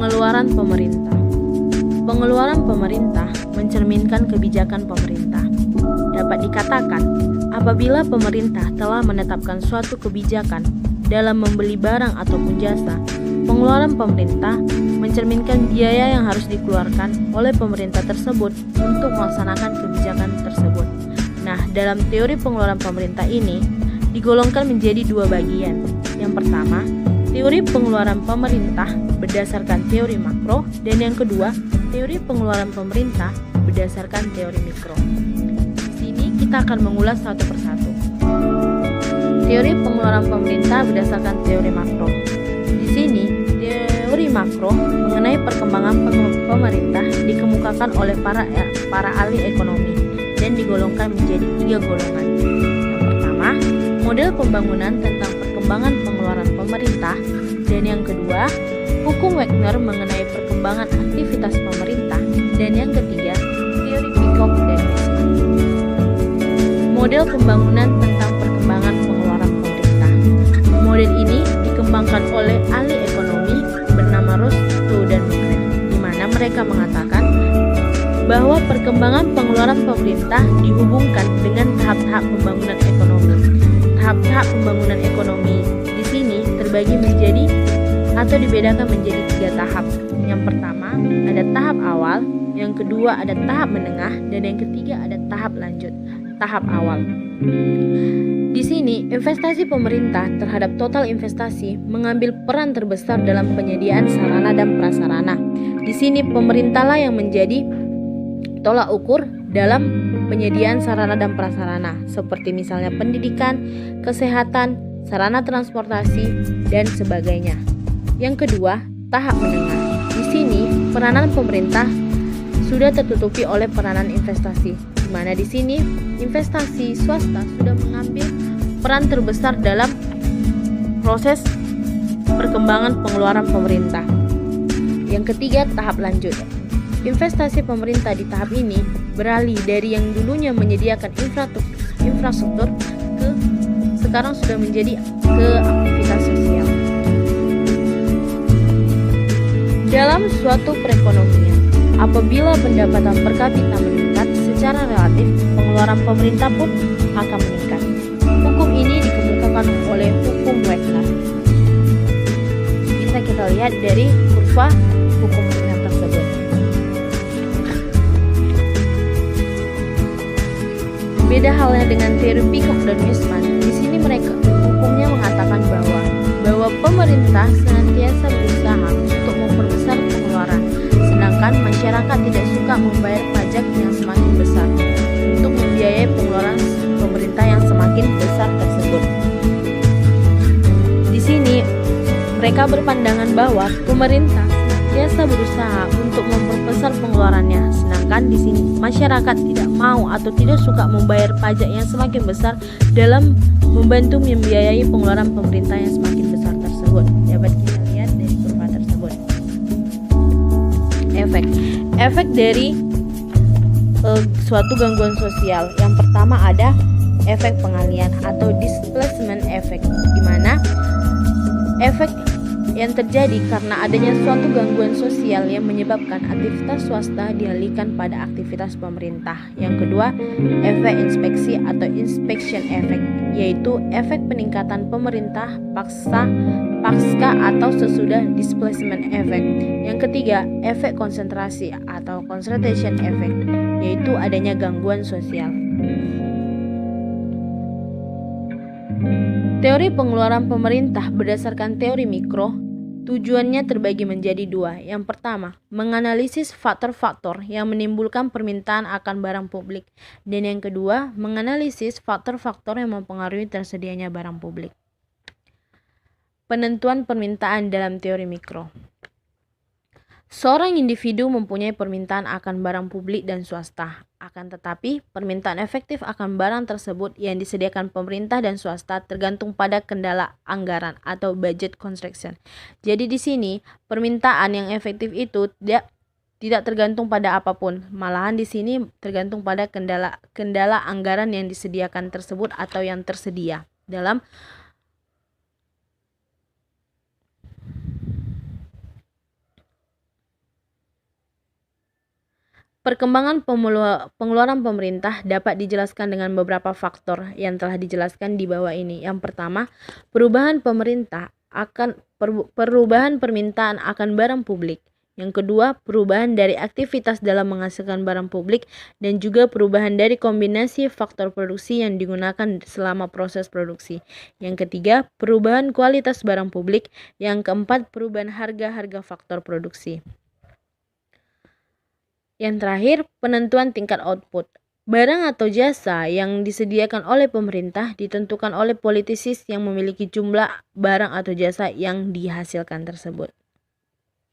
Pengeluaran pemerintah. Pengeluaran pemerintah mencerminkan kebijakan pemerintah. Dapat dikatakan, apabila pemerintah telah menetapkan suatu kebijakan dalam membeli barang ataupun jasa, pengeluaran pemerintah mencerminkan biaya yang harus dikeluarkan oleh pemerintah tersebut untuk melaksanakan kebijakan tersebut. Nah, dalam teori pengeluaran pemerintah ini digolongkan menjadi dua bagian. Yang pertama, teori pengeluaran pemerintah berdasarkan teori makro, dan yang kedua, teori pengeluaran pemerintah berdasarkan teori mikro. Di sini kita akan mengulas satu persatu. Teori pengeluaran pemerintah berdasarkan teori makro. Di sini, teori makro mengenai perkembangan pemerintah dikemukakan oleh para ahli ekonomi dan digolongkan menjadi tiga golongan. Yang pertama, model pembangunan tentang perkembangan pengeluaran pemerintah, dan yang kedua, hukum Wagner mengenai perkembangan aktivitas pemerintah, dan yang ketiga, teori Peacock dan Weismann. Model pembangunan tentang perkembangan pengeluaran pemerintah. Model ini dikembangkan oleh ahli ekonomi bernama Rostow dan Mcgrath, di mana mereka mengatakan bahwa perkembangan pengeluaran pemerintah dihubungkan dengan tahap-tahap pembangunan ekonomi. Tahap-tahap pembangunan ekonomi di sini terbagi menjadi atau dibedakan menjadi tiga tahap. Yang pertama ada tahap awal, yang kedua ada tahap menengah, dan yang ketiga ada tahap lanjut. Tahap awal. Di sini investasi pemerintah terhadap total investasi mengambil peran terbesar dalam penyediaan sarana dan prasarana. Di sini pemerintahlah yang menjadi tolak ukur dalam penyediaan sarana dan prasarana, seperti misalnya pendidikan, kesehatan, sarana transportasi, dan sebagainya. Yang kedua, tahap menengah. Di sini, peranan pemerintah sudah tertutupi oleh peranan investasi, di mana di sini investasi swasta sudah mengambil peran terbesar dalam proses perkembangan pengeluaran pemerintah. Yang ketiga, tahap lanjut. Investasi pemerintah di tahap ini beralih dari yang dulunya menyediakan infrastruktur ke sekarang sudah menjadi ke aktivitas sosial. Dalam suatu perekonomian, apabila pendapatan per kapita meningkat, secara relatif pengeluaran pemerintah pun akan meningkat. Hukum ini dikemukakan oleh hukum Wagner. Bisa kita lihat dari kurva hukum Wagner tersebut. Beda halnya dengan teori Peacock dan Weismann. Di sini mereka hukumnya mengatakan bahwa pemerintah senantiasa berusaha untuk memperbesar pengeluaran, sedangkan masyarakat tidak suka membayar pajak yang semakin besar untuk membiayai pengeluaran pemerintah yang semakin besar tersebut. Di sini mereka berpandangan bahwa pemerintah senantiasa berusaha untuk memperbesar pengeluarannya, sedangkan di sini masyarakat tidak mau atau tidak suka membayar pajak yang semakin besar dalam membantu membiayai pengeluaran pemerintah yang semakin besar tersebut. Dapat kita lihat dari kurva tersebut. Efek dari suatu gangguan sosial. Yang pertama ada efek pengalian atau displacement effect, di mana efek yang terjadi karena adanya suatu gangguan sosial yang menyebabkan aktivitas swasta dialihkan pada aktivitas pemerintah. Yang kedua, efek inspeksi atau inspection effect, yaitu efek peningkatan pemerintah pasca atau sesudah displacement effect. Yang ketiga, efek konsentrasi atau concentration effect, yaitu adanya gangguan sosial. Teori pengeluaran pemerintah berdasarkan teori mikro, tujuannya terbagi menjadi dua. Yang pertama, menganalisis faktor-faktor yang menimbulkan permintaan akan barang publik. Dan yang kedua, menganalisis faktor-faktor yang mempengaruhi tersedianya barang publik. Penentuan permintaan dalam teori mikro. Seorang individu mempunyai permintaan akan barang publik dan swasta. Akan tetapi, permintaan efektif akan barang tersebut yang disediakan pemerintah dan swasta tergantung pada kendala anggaran atau budget constriction. Jadi di sini, permintaan yang efektif itu tidak tergantung pada apapun. Malahan di sini tergantung pada kendala anggaran yang disediakan tersebut atau yang tersedia dalam Perkembangan pengeluaran pemerintah dapat dijelaskan dengan beberapa faktor yang telah dijelaskan di bawah ini. Yang pertama, perubahan permintaan akan barang publik. Yang kedua, perubahan dari aktivitas dalam menghasilkan barang publik dan juga perubahan dari kombinasi faktor produksi yang digunakan selama proses produksi. Yang ketiga, perubahan kualitas barang publik. Yang keempat, perubahan harga faktor produksi. Yang terakhir, penentuan tingkat output. Barang atau jasa yang disediakan oleh pemerintah ditentukan oleh politisi yang memiliki jumlah barang atau jasa yang dihasilkan tersebut.